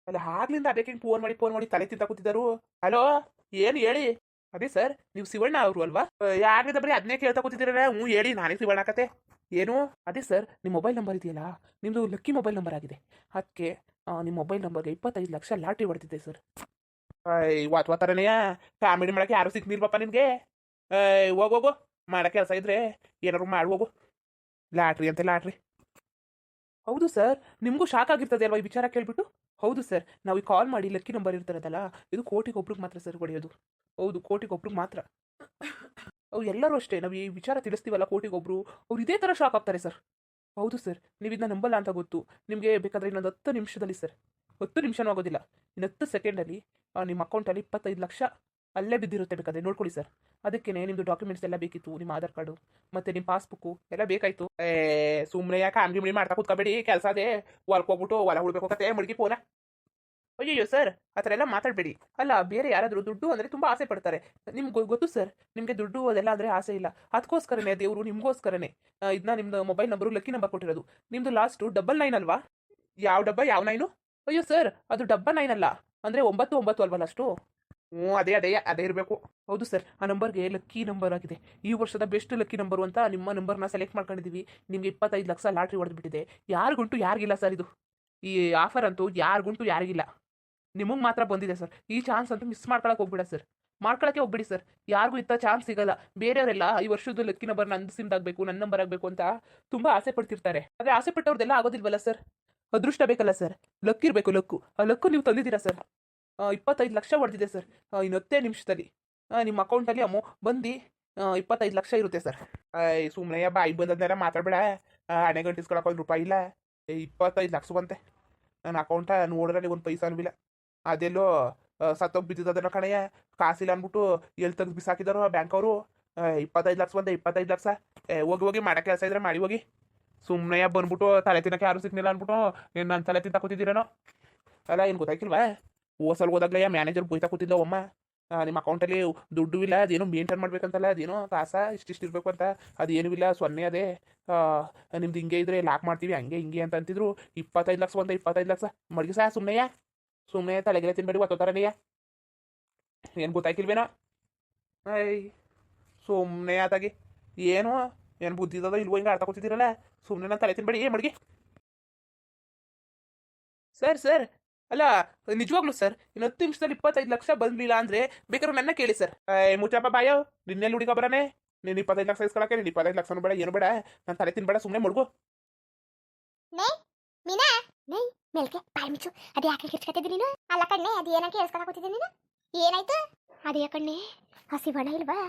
ಅಲ್ಲ ಆಗ್ಲಿಂದ ಅದಕ್ಕೆ ಫೋನ್ ಮಾಡಿ ತಲೆ ತಿಂತ ಕೂತಿದ್ದಾರು. ಹಲೋ, ಏನು ಹೇಳಿ? ಅದೇ ಸರ್, ನೀವು ಶಿವಣ್ಣ ಅವರು ಅಲ್ವಾ? ಯಾರಿದ ಬರೀ ಅದನ್ನೇ ಕೇಳ್ತಾ ಕೂತಿದ್ದೀರಲ್ಲ? ಹ್ಞೂ ಹೇಳಿ, ನಾನೇ ಶಿವಣ್ಣ ಕತೆ. ಏನು? ಅದೇ ಸರ್, ನಿಮ್ಮ ಮೊಬೈಲ್ ನಂಬರ್ ಇದೆಯಲ್ಲ, ನಿಮ್ಮದು ಲಕ್ಕಿ ಮೊಬೈಲ್ ನಂಬರ್ ಆಗಿದೆ. ಅದಕ್ಕೆ ನಿಮ್ಮ ಮೊಬೈಲ್ ನಂಬರ್ಗೆ 25 ಲಕ್ಷ ಲಾಟ್ರಿ ಹೊಡೆದಿದ್ದೆ ಸರ್. ವಾತ್ವಾ ಥರನೆಯ ಕಾಮಿಡಿ ಮಾಡಕ್ಕೆ ಯಾರು ಸಿಕ್ನಿಲ್ವಪ್ಪ ನಿನಗೆ? ಹೋಗೋಗು, ಮಾಡೋ ಕೆಲಸ ಇದ್ರೆ ಏನಾದ್ರು ಮಾಡಿ ಹೋಗು. ಲಾಟ್ರಿ ಅಂತೆ ಲಾಟ್ರಿ. ಹೌದು ಸರ್, ನಿಮಗೂ ಶಾಕ್ ಆಗಿರ್ತದೆ ಅಲ್ವಾ ಈ ವಿಚಾರ ಕೇಳ್ಬಿಟ್ಟು? ಹೌದು ಸರ್, ನಾವು ಈ ಕಾಲ್ ಮಾಡಿ ಲಕ್ಕಿ ನಂಬರ್ ಇರ್ತಾರದಲ್ಲ, ಇದು ಕೋಟಿಗೊಬ್ರಿಗೆ ಮಾತ್ರ ಸರ್ ಹೊಡೆಯೋದು. ಹೌದು, ಕೋಟಿಗೊಬ್ರಿಗೆ ಮಾತ್ರ. ಅವ್ರು ಎಲ್ಲರೂ ಅಷ್ಟೇ, ನಾವು ಈ ವಿಚಾರ ತಿಳಿಸ್ತೀವಲ್ಲ ಕೋಟಿಗೊಬ್ರು, ಅವ್ರು ಇದೇ ಥರ ಶಾಕ್ ಆಗ್ತಾರೆ ಸರ್. ಹೌದು ಸರ್, ನೀವು ಇದನ್ನ ನಂಬಲ್ಲ ಅಂತ ಗೊತ್ತು. ನಿಮಗೆ ಬೇಕಾದರೆ ಇನ್ನೊಂದು 10 ನಿಮಿಷದಲ್ಲಿ ಸರ್, 10 ನಿಮಿಷನೂ ಆಗೋದಿಲ್ಲ, ಇನ್ನು 10 ಸೆಕೆಂಡಲ್ಲಿ ನಿಮ್ಮ ಅಕೌಂಟಲ್ಲಿ 25 ಲಕ್ಷ ಅಲ್ಲೇ ಬಿದ್ದಿರುತ್ತೆ. ಬೇಕಾದರೆ ನೋಡ್ಕೊಳ್ಳಿ ಸರ್. ಅದಕ್ಕೆ ನಿಮ್ಮದು ಡಾಕ್ಯುಮೆಂಟ್ಸ್ ಎಲ್ಲ ಬೇಕಿತ್ತು, ನಿಮ್ಮ ಆಧಾರ್ ಕಾರ್ಡು ಮತ್ತು ನಿಮ್ಮ ಪಾಸ್ಬುಕ್ಕು ಎಲ್ಲ ಬೇಕಾಯಿತು. ಸುಮ್ಮನೆ ಯಾಕೆ ಅಂಗಡಿ ಮಾಡ್ತಾ ಕೂತ್ಕೋಬೇಡಿ, ಕೆಲಸ ಅದೇ ಹೊಲಕ್ಕೆ ಹೋಗ್ಬಿಟ್ಟು ಹೊಲ ಉಳ್ಬೇಕು ಮುಡುಗಿ ಫೋನ. ಅಯ್ಯಯ್ಯೋ ಸರ್, ಆ ಥರ ಎಲ್ಲ ಮಾತಾಡಬೇಡಿ. ಅಲ್ಲ, ಬೇರೆ ಯಾರಾದರೂ ದುಡ್ಡು ಅಂದರೆ ತುಂಬ ಆಸೆ ಪಡ್ತಾರೆ. ನಿಮ್ಗೆ ಗೊತ್ತು ಸರ್, ನಿಮಗೆ ದುಡ್ಡು ಅದೆಲ್ಲ ಅಂದರೆ ಆಸೆ ಇಲ್ಲ. ಅದಕ್ಕೋಸ್ಕರನೇ ದೇವರು ನಿಮಗೋಸ್ಕರನೇ ಇದನ್ನ ನಿಮ್ಮದು ಮೊಬೈಲ್ ನಂಬರು ಲಕ್ಕಿ ನಂಬರ್ ಕೊಟ್ಟಿರೋದು. ನಿಮ್ಮದು ಲಾಸ್ಟು 99 ಅಲ್ವಾ? ಯಾವ ಡಬ್ಬ, ಯಾವ ನೈನು? ಅಯ್ಯೋ ಸರ್, ಅದು ಡಬ್ಬ 9 ಅಲ್ಲ, ಅಂದರೆ 99 ಅಲ್ವಾ ಲಾಸ್ಟು? ಹ್ಞೂ, ಅದೇ ಇರಬೇಕು. ಹೌದು ಸರ್, ಆ ನಂಬರ್ಗೆ ಲಕ್ಕಿ ನಂಬರ್ ಆಗಿದೆ. ಈ ವರ್ಷದ ಬೆಸ್ಟ್ ಲಕ್ಕಿ ನಂಬರು ಅಂತ ನಿಮ್ಮ ನಂಬರ್ನ ಸೆಲೆಕ್ಟ್ ಮಾಡ್ಕೊಂಡಿದ್ದೀವಿ. ನಿಮಗೆ 25 ಲಕ್ಷ ಲಾಟ್ರಿ ಹೊಡೆದ್ಬಿಟ್ಟಿದೆ. ಯಾರಿಗುಂಟು ಯಾರಿಗಿಲ್ಲ ಸರ್ ಇದು. ಈ ಆಫರ್ ಅಂತೂ ಯಾರಿಗುಂಟು ಯಾರಿಗಿಲ್ಲ, ನಿಮಗೆ ಮಾತ್ರ ಬಂದಿದೆ ಸರ್. ಈ ಚಾನ್ಸ್ ಅಂತೂ ಮಿಸ್ ಮಾಡ್ಕೊಳಕ್ಕೆ ಹೋಗ್ಬಿಡ ಸರ್, ಮಾಡ್ಕೊಳಕ್ಕೆ ಹೋಗ್ಬಿಡಿ ಸರ್. ಯಾರಿಗೂ ಇಂಥ ಚಾನ್ಸ್ ಸಿಗಲ್ಲ. ಬೇರೆಯವರೆಲ್ಲ ಈ ವರ್ಷದ ಲಕ್ಕಿ ನಂಬರ್ ನನ್ನ ಸಿಮ್ದಾಗಬೇಕು, ನನ್ನ ನಂಬರ್ ಆಗಬೇಕು ಅಂತ ತುಂಬ ಆಸೆ ಪಡ್ತಿರ್ತಾರೆ. ಆದರೆ ಆಸೆ ಪಟ್ಟವ್ರದ್ದೆಲ್ಲ ಆಗೋದಿಲ್ವಲ್ಲ ಸರ್. ಅದೃಷ್ಟ ಬೇಕಲ್ಲ ಸರ್, ಲಕ್ ಇರಬೇಕು, ಲಕ್ಕು. ಆ ಲಕ್ಕು ನೀವು ತಂದಿದ್ದೀರಾ ಸರ್. 25 ಲಕ್ಷ ಹೊಡೆದಿದೆ ಸರ್. ಇನ್ನು 10 ನಿಮಿಷದಲ್ಲಿ ನಿಮ್ಮ ಅಕೌಂಟಲ್ಲಿ ಬಂದು 25 ಲಕ್ಷ ಇರುತ್ತೆ ಸರ್. ಸುಮ್ಮನೆ ಬಾಯಿ ಬಂದದ್ನೆಲ್ಲ ಮಾತಾಡಬೇಡ. ಹಣೆ ಗಂಟಿಸ್ಕೊಳಕ್ಕೆ 1 ರೂಪಾಯಿ ಇಲ್ಲ. 25 ಲಕ್ಷ ಬಂತೆ ನನ್ನ ಅಕೌಂಟ. ನೋಡ್ರೆ ಒಂದು ಪೈಸಾನು ಇಲ್ಲ. ಅದೆಲ್ಲೋ ಸತ್ತೋಗಿ ಬಿದ್ದಿದ್ದದನ್ನ ಕಣಯ್ಯ, ಕಾಸಿಲ್ಲ ಅಂದ್ಬಿಟ್ಟು ಎಲ್ಲಿ ತೆಗೆದು ಬಿಸಾಕಿದಾರೋ ಬ್ಯಾಂಕ್ ಅವರು. 25 ಲಕ್ಷ ಬಂದೆ, 25 ಲಕ್ಷ. ಹೋಗಿ ಹೋಗಿ ಮಾಡೋ ಕೆಲಸ ಇದ್ರೆ ಮಾಡಿ ಹೋಗಿ. ಸುಮ್ಮನೆ ಬಂದ್ಬಿಟ್ಟು ತಲೆ ತಿನ್ನಕ್ಕೆ ಯಾರು ಸಿಕ್ನಿಲ್ಲ ಅಂದ್ಬಿಟ್ಟು ಏನು ನನ್ನ ತಲೆ ತಿಂತ ಕೂತಿದ್ದೀರೇನೋ. ಅಲ್ಲ, ಏನು ಗೊತ್ತಾಗಿಲ್ವಾ? ಓಸಲ್ ಹೋದಾಗ್ಲೇ ಮ್ಯಾನೇಜರ್ ಬೈತಾ ಕೂತಿದ್ದ ಅಮ್ಮ, ನಿಮ್ಮ ಅಕೌಂಟಲ್ಲಿ ದುಡ್ಡು ಇಲ್ಲ, ಅದೇನೋ ಮೇಂಟೈನ್ ಮಾಡ್ಬೇಕಂತಲ್ಲ, ಅದೇನೋ ಕಾಸ ಇಷ್ಟಿಷ್ಟು ಇರಬೇಕು ಅಂತ, ಅದೇನೂ ಇಲ್ಲ, ಸೊನ್ನೆ ಅದೇ. ನಿಮ್ದು ಹಿಂಗೆ ಇದ್ರೆ ಲಾಕ್ ಮಾಡ್ತೀವಿ, ಹಂಗೆ ಹಿಂಗೆ ಅಂತ ಅಂತಿದ್ರು. 25 ಲಕ್ಷ ಬಂದ, 25 ಲಕ್ಷ ಮಡಗಿ ಸಹ ಸುಮ್ಮನೆ ತಲೆಗೆಲೆ ತಿನ್ಬೇಡಿ, ಒತ್ತೋತಾರನೆಯ. ಏನು ಗೊತ್ತಾಯ್ಕಿಲ್ವೇನೋ? ಐ ಸುಮ್ಮನೆ ಆದಾಗಿ ಏನು ಬುದ್ಧಿ ಇದ್ದದೋ ಇಲ್ವೋ ಹಿಂಗೆ ಆಡ್ತಾ ಕೂತಿದ್ದೀರಲ್ಲ. ಸುಮ್ಮನೆ ನಾನು ತಲೆ ತಿನ್ಬೇಡಿ ಮಡಗಿ. ಸರ್, ಅಲ್ಲ, ನಿಜವಾಗ್ಲೂ ಸರ್, ಇನ್ನು 10 ನಿಮಿಷದಲ್ಲಿ 25 ಲಕ್ಷ ಬಂದಿಲ್ಲ ಅಂದರೆ ಬೇಕಾದ್ರೂ ನನ್ನ ಕೇಳಿ ಸರ್. ಮುಚ್ಚಪ್ಪ ಬಾಯೋ, ನಿನ್ನೆಲ್ಲಿ ಹುಡುಗ ಬರಾನೆ? ನೀನು 25 ಲಕ್ಷ ಇಸ್ಕೊಳಕ್ಕೆ, ನೀನು 25 ಲಕ್ಷನೂ ಬೇಡ, ಏನು ಬೇಡ, ನಾನು ತಲೆ ತಿನ್ಬೇಡ, ಸುಮ್ಮನೆ ಮಡ್ಗು. ನೇ ಮೀನಾ, ನೇ ಮೇಲ್ಕೆ ಬಾಯಿ ಮುಚ್ಚು. ಅದು ಯಾಕೆ ಕಿರ್ಚ್ಕತ್ತಿದ್ದಿ ನೀನು? ಅಲ್ಲ ಕಣ್ಣೆ, ಅದು ಏನಕ್ಕೆ ಹೇಳ್ಸ್ಕೊಳಕ್ ಕೂತಿದ್ದೆ ನೀನು? ಏನಾಯ್ತು? ಅದೇ ಕಣ್ಣೆ, ಹಸಿ ಬಣ ಇಲ್ವಾ?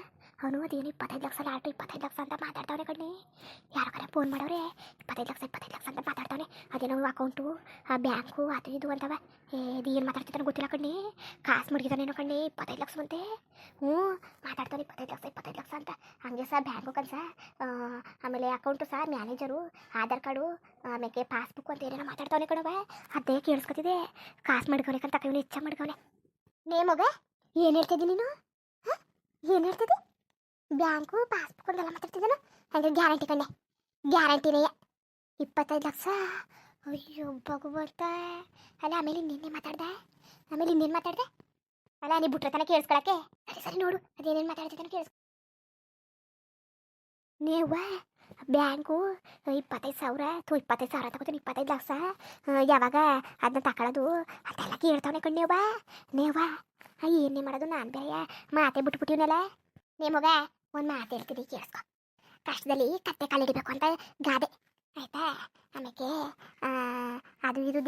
ಅವನು ಅದೇನು 25 ಲಕ್ಷ ಲಾಟ್ರಿ, 25 ಲಕ್ಷ ಅಂತ ಮಾತಾಡ್ತಾವನೆ ಕಣ್ಣೆ. ಯಾರ ಕಡೆ ಫೋನ್ ಮಾಡವ್ರೆ, 25 ಲಕ್ಷ ಅಂತ ಮಾತಾಡ್ತಾವನೆ. ಅದೇನೋ ಅಕೌಂಟು, ಆ ಬ್ಯಾಂಕು, ಅದು ಇದು ಅಂತವ. ಅದು ಏನು ಮಾತಾಡ್ತಿದ್ದಾನೆ ಗೊತ್ತಿಲ್ಲ ಕಣ್ಣೆ. ಕಾಸು ಮಡಗಿದಾನೇನೋ ಕಣ್ಣೆ, 25 ಲಕ್ಷ ಅಂತೆ. ಹ್ಞೂ, ಮಾತಾಡ್ತಾನೆ 25 ಲಕ್ಷ ಅಂತ. ಹಂಗೆ ಸಹ ಬ್ಯಾಂಕು ಕನ್ಸ, ಆಮೇಲೆ ಅಕೌಂಟು ಸಹ, ಮ್ಯಾನೇಜರು, ಆಧಾರ್ ಕಾರ್ಡು, ಆಮೇಲೆ ಪಾಸ್ಬುಕ್ ಅಂತ ಏನೇನೋ ಮಾತಾಡ್ತಾವನೆ ಕಣವ. ಅದೇ ಕೇಳಿಸ್ಕೊತಿದೆ. ಕಾಸು ಮಡ್ಗವ್ರೆ ಕಂತ ಇವನು ಇಚ್ಛೆ ಮಡ್ಗವನೆ. ನೇ ಮಗ, ಏನು ಹೇಳ್ತಿದ್ದಿ ನೀನು? ಹಾಂ, ಏನು ಹೇಳ್ತಿದ್ದಿ? ಬ್ಯಾಂಕು ಪಾಸ್ಬುಕ್ ಅಂತೆಲ್ಲ ಮಾತಾಡ್ತಿದ್ದಾನು. ಹಾಗೆ ಗ್ಯಾರಂಟಿ ಕಣ್ಣೆ, ಗ್ಯಾರಂಟಿನೇ 25 ಲಕ್ಷ. ಅಯ್ಯೋ ಭಗವಂತ. ಅಲ್ಲ, ಆಮೇಲೆ ಇನ್ನೇನು ಮಾತಾಡ್ದೆ? ಅಲ್ಲ, ನೀ ಬಿಟ್ರೆ ತನಕ ಕೇಳಿಸ್ಕೊಳಕ್ಕೆ. ಸರಿ ನೋಡು, ಅದೇನೇನು ಮಾತಾಡ್ತಿದ್ದಾನೆ ಕೇಳಿಸ್. ನೀವ ಬ್ಯಾಂಕು 25 ಸಾವಿರ 25 ಸಾವಿರ ತಗೋತೀನಿ, 25 ಲಕ್ಷ ಯಾವಾಗ ಅದನ್ನ ತಗೊಳ್ಳೋದು ಅದೆಲ್ಲ ಕೇಳ್ತಾವನೆ ಕಣ್ಣೇವ. ನೇವ ಏನೇ ಮಾಡೋದು? ನಾನು ಬೇರೆ ಮಾತೆ ಬಿಟ್ಬಿಟ್ಟಿವ್ನಲ್ಲ. ನೇ ಮಗ, ಒಂದು ಮಾತು ಹೇಳ್ತೀನಿ ಕೇಳಿಸ್ಕೊ. ಕಷ್ಟದಲ್ಲಿ ಕತ್ತೆ ಕಾಲಿಡಿಬೇಕು ಅಂತ ಗಾದೆ ಆಯ್ತಾ? ಆಮೇಲೆ ಅದು ಇದು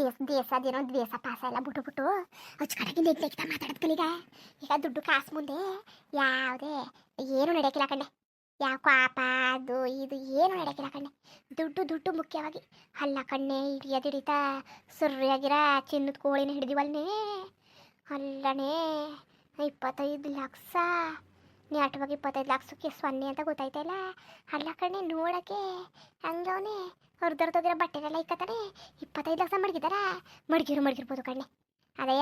ಅದೇನೋ ದೇಶ ಪಾಸ ಎಲ್ಲ ಬಿಟ್ಟು ಅಚ್ಚುಕಟ್ಟಾಗಿ ನೆಗ್ಲೆಕ್ತಾ ಮಾತಾಡೋದು ಕಲೀಗ. ಈಗ ದುಡ್ಡು ಕಾಸು ಮುಂದೆ ಯಾವುದೇ ಏನು ನಡೆಯಕ್ಕಿಲ್ಲ ಕಣ್ಣೆ. ಯಾವ ಪಾಪ ಅದು ಇದು ಏನು ನಡೆಯಕ್ಕಿಲ್ಲ ಕಣ್ಣೆ. ದುಡ್ಡು ಮುಖ್ಯವಾಗಿ. ಅಲ್ಲ ಕಣ್ಣೆ, ಹಿಡಿಯದಿಡಿತಾ ಸುರ್ರಿಯಾಗಿರ ಚಿನ್ನದ ಕೋಳಿನ ಹಿಡಿದಿವಲ್ನೇ. ಅಲ್ಲನೇ 25 ಲಕ್ಷ ನೆಟ್ವಾಗಿ 25 ಲಕ್ಷಕ್ಕೆ ಸೊನ್ನೆ ಅಂತ ಗೊತ್ತಾಯ್ತಲ್ಲ. ಅಲ್ಲ ಕಣ್ಣೆ, ನೋಡೋಕ್ಕೆ ಹಂಗವನೇ ಹೊರದೋಗಿರೋ ಬಟ್ಟೆನೆಲ್ಲ ಇಕ್ಕತ್ತಾನೆ. 25 ಲಕ್ಷ ಮಡಗಿರ್ಬೋದು ಕಣ್ಣೆ. ಅದೇ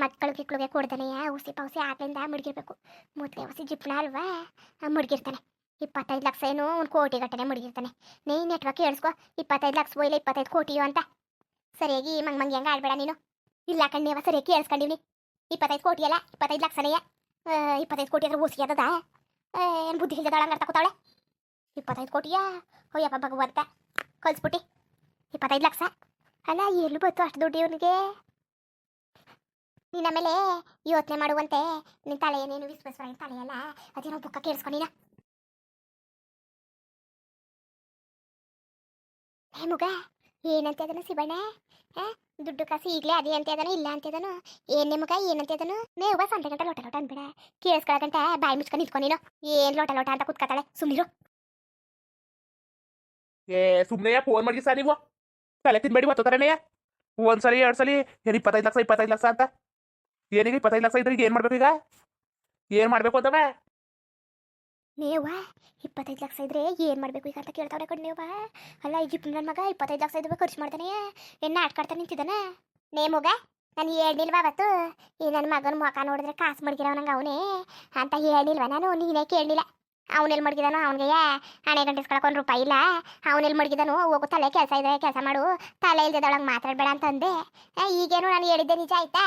ಮಕ್ಕಳಿಗೆ ಕೊಡ್ದಾನೆಯ ಔಸಿ ಪೌಸಿ ಆಗ್ಲಿಂದ ಮಡಗಿರ್ಬೇಕು. ಮೊದಲೇ ಔಸಿ ಜಿಪ್ಣ ಅಲ್ವಾ, ಮಡಗಿರ್ತಾನೆ. 25 ಲಕ್ಷ ಏನು 1 ಕೋಟಿ ಗಟ್ಟನೆ ಮಡಗಿರ್ತಾನೆ. ನೆಟ್ವರ್ಕ್ ಹೇಳ್ಸ್ಕೊ, 25 ಲಕ್ಷ ಇಲ್ಲ 25 ಕೋಟಿಯೋ ಅಂತ. ಸರಿಯಾಗಿ ಮಂಗ್ ಹೆಂಗೆ ಆಡ್ಬೇಡ ನೀನು. ಇಲ್ಲ ಕಣ್ಣೇವ ಸರಿ ಕೇಳಿಸ್ಕೊಂಡಿವ್ನಿ 25 ಕೋಟಿ ಅಲ್ಲ 25 ಲಕ್ಷನೆಯ 25 ಕೋಟಿ ಅಂದ್ರೆ ಊಸಿಗೆ ಅದದ ಏನು ಬುದ್ಧಿ ಇಲ್ದದಳಂಗೆ ಅರ್ಥ ಕೂತಾಳೆ 25 ಕೋಟಿಯಾ ಹೋಯಪ್ಪ ಭಗವಂತ ಕಳ್ಸ್ಬಿಟ್ಟಿ 25 ಲಕ್ಷ ಅಲ್ಲ ಎಲ್ಲಿ ಬಂತು ಅಷ್ಟು ದುಡ್ಡು ಇವನಿಗೆ ನೀನು ಆಮೇಲೆ ಯೋಚನೆ ಮಾಡುವಂತೆ ನಿನ್ನ ತಲೆ ಏನೇನು ವಿಶ್ವೇಶ್ವರ ತಲೆಯಲ್ಲ ಅದೇನೋ ಬುಕ್ಕ ಕೇಳಿಸ್ಕೊಂಡಿನ ಹೇ ಮುಗ ಏನಂತ ಅದನು ಶಿವಣ್ಣ ದುಡ್ಡು ಕಾಸು ಈಗಲೇ ಅದೇ ಅಂತ ಅದನು ಇಲ್ಲ ಅಂತ ಅದನು ಏನೇ ಮುಗ ಏನಂತ ಅದನು ನೇವ ಸಂತೆ ಗಂಟೆ ಲೋಟ ಲೋಟ ಅನ್ಬೇಡ ಕೇಳಿಸ್ಕೊಳಗಂಟ ಬಾಯಿ ಮುಚ್ಕೊಂಡು ನಿಂತ್ಕೊ ನೀನು ಏನು ಲೋಟ ಲೋಟ ಅಂತ ಕುತ್ಕತಾಳೆ ಸುಮ್ಮನಿರು ಏ ಸುಮ್ಮನೆ ಫೋನ್ ಮಾಡಿ ಸರ್ ನೀವು ತಲೆ ತಿನ್ಬೇಡಿ ಒತ್ತತಾರೇನೆಯ ಒಂದ್ಸಲಿ 2 ಸಲಿ ಏನು 25 ಲಕ್ಷ ಅಂತ ಏನೀಗ 25 ಲಕ್ಷ ಇದ್ರೆ ಈಗ ಏನು ಮಾಡ್ಬೇಕು ಈಗ ಏನು ಮಾಡಬೇಕು ಅಂತವ ನೇವ 25 ಲಕ್ಷ ಇದ್ರೆ ಏನು ಮಾಡಬೇಕು ಈಗ ಅಂತ ಕೇಳ್ತಾವ್ರೆ ಕಣ್ ನೇವ ಅಲ್ಲ ಈ ಜಿಪ್ ನನ್ನ ಮಗ 25 ಲಕ್ಷ ಇದ್ರೆ ಖರ್ಚು ಮಾಡ್ತಾನೆ ಏನು ಆಡ್ಕಾಡ್ತಾನೆ ನಿಂತಿದ್ದಾನೆ ನೇ ಮಗ ನಾನು ಹೇಳಿಲ್ವಾ ಅವತ್ತು ಈ ನನ್ನ ಮಗನ ಮುಖ ನೋಡಿದ್ರೆ ಕಾಸು ಮಡಗಿರೋ ನಂಗೆ ಅವನೇ ಅಂತ ಹೇಳಿಲ್ವ ನಾನು ನೀನೇ ಕೇಳಲಿಲ್ಲ ಅವನೆಲ್ಲಿ ಮಡಗಿದಾನು ಅವನಿಗೆ ಹಣೆ ಗಂಟಿಸ್ಕೊಳಕ್ಕೆ 1 ರೂಪಾಯಿ ಇಲ್ಲ ಅವನೆಲ್ಲಿ ಮಡಗಿದಾನು ಹೋಗು ತಲೆ ಕೆಲಸ ಇದೆ ಕೆಲಸ ಮಾಡು ತಲೆ ಇಲ್ದಿದ್ದೊಳಗೆ ಮಾತಾಡಬೇಡ ಅಂತಂದೆ ಈಗೇನು ನಾನು ಹೇಳಿದ್ದೆ ನಿಜ ಆಯ್ತಾ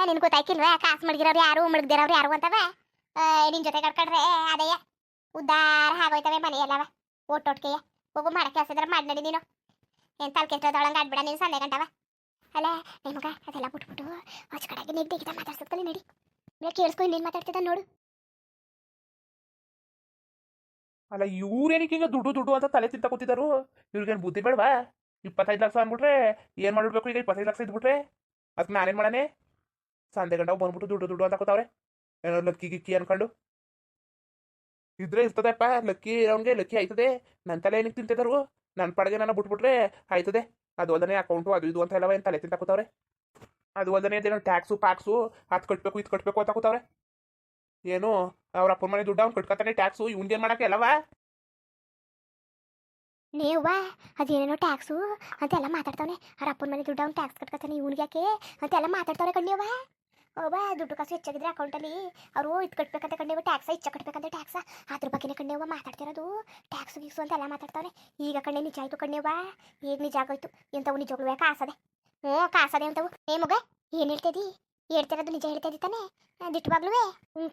ನಿನ್ಗೆ ಗೊತ್ತಾಯ್ಕಿಲ್ವ ಕಾಸು ಮಡಗಿರೋರು ಯಾರು ಮಡಗ್ದಿರೋರು ಯಾರು ಅಂತವ ನಿನ್ನ ಜೊತೆ ಕಡ್ಕೊಂಡ್ರೆ ಅದೇ ಉದ್ದಾರ ಆಗೋಯ್ತವೆ ಮನೆಯಲ್ಲವ ಒಟ್ಟೊಟ್ಟಿಗೆ ಹೋಗು ಮಾಡೋ ಕೆಲಸ ಇದ್ರೆ ಮಾಡಿ ನಡಿ ನೀನು ಏನು ತಲೆ ಕೆಟ್ಟದೊಳಗೆ ಆಡ್ಬೇಡ ನೀನು ಸಂದೆ ಗಂಟವ ಅಲ್ಲ ನಿಮಗ ಅದೆಲ್ಲ ಬಿಟ್ಬಿಟ್ಟು ಹೊಸ ಕಡೆಗೆ ನೆಗ್ದಿಗಿತ ಮಾತಾಡ್ಸಕ್ಕಲ್ಲಿ ನಡಿ ಕೇಳಿಸ್ಕೊ ಇನ್ನೇನು ಮಾತಾಡ್ತಿದ್ದ ನೋಡು ಅಲ್ಲ ಇವ್ರೇನಿಗೆ ಈಗ ದುಡ್ಡು ಅಂತ ತಲೆ ತಿಂತ ಕೂತಿದ್ದಾರು ಇವ್ರಿಗೇನು ಬುದ್ಧಿ ಬೇಡವಾ 25 ಲಕ್ಷ ಅಂದ್ಬಿಟ್ರೆ ಏನು ಮಾಡ್ಬಿಡ್ಬೇಕು ಈಗ 25 ಲಕ್ಷ ಇದ್ಬಿಟ್ರೆ ಅದಕ್ಕೆ ನಾನೇನು ಮಾಡಾನೆ ಸಂದೆ ಗಂಡ ಬಂದ್ಬಿಟ್ಟು ದುಡ್ಡು ಅಂತ ಕೂತಾವ್ರೆ ಏನೋ ಲಕ್ಕಿ ಗಿಕ್ಕಿ ಅನ್ಕೊಂಡು ಇದ್ರೆ ಇರ್ತದಪ್ಪ ಲಕ್ಕಿ ಅವ್ನಿಗೆ ಲಕ್ಕಿ ಆಯ್ತದೆ ನನ್ನ ತಲೆ ಏನಕ್ಕೆ ತಿಂತಿದ್ದಾರು ನನ್ನ ಪಡೆಗೆ ನಾನು ಬಿಟ್ಬಿಟ್ರೆ ಆಯ್ತದೆ ಅದು ಅಲ್ಲದೆ ಅಕೌಂಟು ಅದು ಇದು ಅಂತ ಎಲ್ಲವ ಏನು ತಲೆ ತಿಂತ ಕೂತಾವ್ರೆ ಅದು ಅಲ್ಲದೆ ಅದೇನೋ ಟ್ಯಾಕ್ಸು ಪಾಕ್ಸು ಅದು ಕಟ್ಟಬೇಕು ಇದು ಕಟ್ಟಬೇಕು ಅಂತ ಕೂತಾವ್ರೆ ಏನು ಅವ್ರ ಅಪ್ಪನ ಮನೆ ದುಡ್ಡು ಅವ್ನು ಕಟ್ಕೊತಾನೆ ಟ್ಯಾಕ್ಸು ಇವ್ನಿಗೇನು ಮಾಡೋಕ್ಕೆ ಅಲ್ಲವ ನೀವ್ವಾ ಅದೇನೇನೋ ಟ್ಯಾಕ್ಸು ಅಂತೆಲ್ಲ ಮಾತಾಡ್ತಾವನೆ ಅವ್ರ ಅಪ್ಪನ ಮನೆ ದುಡ್ಡು ಅವ್ನು ಟ್ಯಾಕ್ಸ್ ಕಟ್ಕೊತಾನೆ ಇವ್ನಿಗೆ ಯಾಕೆ ಅಂತೆಲ್ಲ ಮಾತಾಡ್ತಾವ್ರೆ ಕಣ್ಣಿಯವ್ವ ದುಡ್ಡು ಕಾಸು ಹೆಚ್ಚಾಗಿದ್ರೆ ಅಕೌಂಟಲ್ಲಿ ಅವರು ಇದು ಕಟ್ಬೇಕಂತ ಕಣ್ಣಿಯವ ಟ್ಯಾಕ್ಸ ಹೆಚ್ಚು ಕಟ್ಬೇಕಂತ ಟ್ಯಾಕ್ಸ ಅದ್ರ ಬಗ್ಗೆನೇ ಕಣ್ಣಿಯವ್ವ ಮಾತಾಡ್ತಿರೋದು ಟ್ಯಾಕ್ಸು ಗೀಕ್ಸು ಅಂತೆಲ್ಲ ಮಾತಾಡ್ತಾವ್ರೆ ಈಗ ಕಣ್ಣೆ ನಿಜ ಆಯ್ತು ಕಣ್ಣಿಯವ್ವ ಈಗ ನಿಜ ಆಗೋಯ್ತು ಎಂಥವು ನಿಜಗಳು ಕಾಸದೆ ಕಾಸದೆ ಅಂತವು ಮಗ ಏನು ಹೇಳ್ತಿದ್ದಿ ಹೇಳ್ತಿರೋದು ನಿಜ ಹೇಳ್ತಿದ್ದಿ ತಾನೆ ದಿಟ್ಟವಾಗ್ಲೂ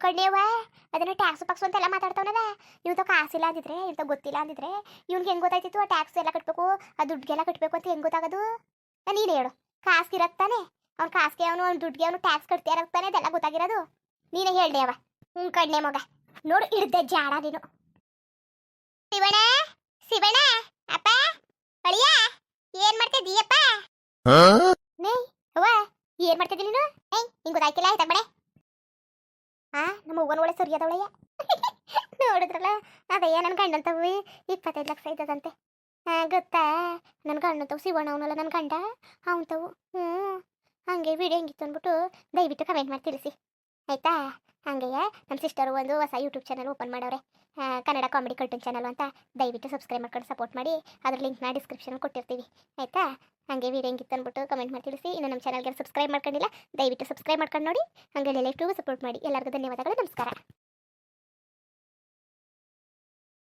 ಕಣ್ಣಿಯವ್ವ ಅದನ್ನ ಟ್ಯಾಕ್ಸ್ ಪಾಕ್ಸು ಅಂತೆಲ್ಲ ಮಾತಾಡ್ತಾವನದ ಇವಂತ ಕಾಸಿಲ್ಲ ಅಂದಿದ್ರೆ ಇಂಥ ಗೊತ್ತಿಲ್ಲ ಅಂದಿದ್ರೆ ಇವ್ನಿಗೆ ಹೆಂಗೆ ಗೊತ್ತಾಯ್ತಿತ್ತು ಆ ಟ್ಯಾಕ್ಸ್ ಎಲ್ಲ ಕಟ್ಟಬೇಕು ಆ ದುಡ್ಡಿಗೆಲ್ಲ ಕಟ್ಟಬೇಕು ಅಂತ ಹೆಂಗೆ ಗೊತ್ತಾಗೋದು ನೀನು ಹೇಳು ಕಾಸ್ಗಿರತ್ತಾನೆ ಅವ್ನು ಕಾಸ್ಗೆ ಅವ್ನು ದುಡ್ಡಿಗೆ ಅವನು ಟ್ಯಾಕ್ಸ್ ಕಟ್ತಿರತ್ತಾನೆ ಅದೆಲ್ಲ ಗೊತ್ತಾಗಿರೋದು ನೀನೇ ಹೇಳ್ದೆ ಅವ ಕಣ್ಣೆ ಮಗ ನೋಡು ಹಿಡ್ದೆ ಜಾಡ ನೀನು ಶಿವಣ್ಣ ಶಿವಣ್ಣ ಅಪ್ಪ ಅಳಿಯ ಏನ್ ಮಾಡ್ತಿದ್ದೀಯಪ್ಪ ನೇ ಅವ್ವ ಏನ್ ಮಾಡ್ತಿದ್ದಿ ನೀನು ಹಿಂಗೆ ಗೊತ್ತಾಯ್ತಿಲ್ಲ ಆಯ್ತಾ ಬಡೆ ನಮ್ಮ ಅವ್ವನ ಒಳ್ಳೆ ಸರಿಯಾದವಳೆಯ ನೋಡಿದ್ರಲ್ಲ ಅದಯ್ಯ ನನ್ನ ಗಂಡಂತವು 25 ಲಕ್ಷ ಇದ್ದದಂತೆ ಗೊತ್ತಾ ನನ್ನ ಗಂಡಂತವು ಶಿವಣ್ಣ ಅವನಲ್ಲ ನನ್ನ ಗಂಡ ಅವಂತವು ಹಾಗೆ ವಿಡಿಯೋ ಹೆಂಗಿತ್ತು ಅಂದ್ಬಿಟ್ಟು ದಯವಿಟ್ಟು ಕಮೆಂಟ್ ಮಾಡಿ ತಿಳಿಸಿ ಆಯಿತಾ ಹಾಗೆಯೇ ನಮ್ಮ ಸಿಸ್ಟರು ಒಂದು ಹೊಸ ಯೂಟ್ಯೂಬ್ ಚಾನಲ್ ಓಪನ್ ಮಾಡವ್ರೆ ಕನ್ನಡ ಕಾಮಿಡಿ ಕಾರ್ಟೂನ್ ಚಾನಲ್ ಅಂತ ದಯವಿಟ್ಟು ಸಬ್ಸ್ಕ್ರೈಬ್ ಮಾಡ್ಕೊಂಡು ಸಪೋರ್ಟ್ ಮಾಡಿ ಅದ್ರ ಲಿಂಕ್ನ ಡಿಸ್ಕ್ರಿಪ್ಷನ್ ಕೊಟ್ಟಿರ್ತೀವಿ ಆಯಿತಾ ಹಾಗೆ ವಿಡಿಯೋ ಹೆಂಗಿತ್ತು ಅಂದ್ಬಿಟ್ಟು ಕಮೆಂಟ್ ಮಾಡಿ ತಿಳಿಸಿ ಇನ್ನು ನಮ್ಮ ಚಾನಲ್ಗೆ ಸಬ್ಸ್ಕ್ರೈಬ್ ಮಾಡ್ಕೊಂಡಿಲ್ಲ ದಯವಿಟ್ಟು ಸಬ್ಸ್ಕ್ರೈಬ್ ಮಾಡ್ಕೊಂಡು ನೋಡಿ ಹಾಗೆ ಲೈಕ್ ಟು ಸಪೋರ್ಟ್ ಮಾಡಿ ಎಲ್ಲರಿಗೂ ಧನ್ಯವಾದಗಳು ನಮಸ್ಕಾರ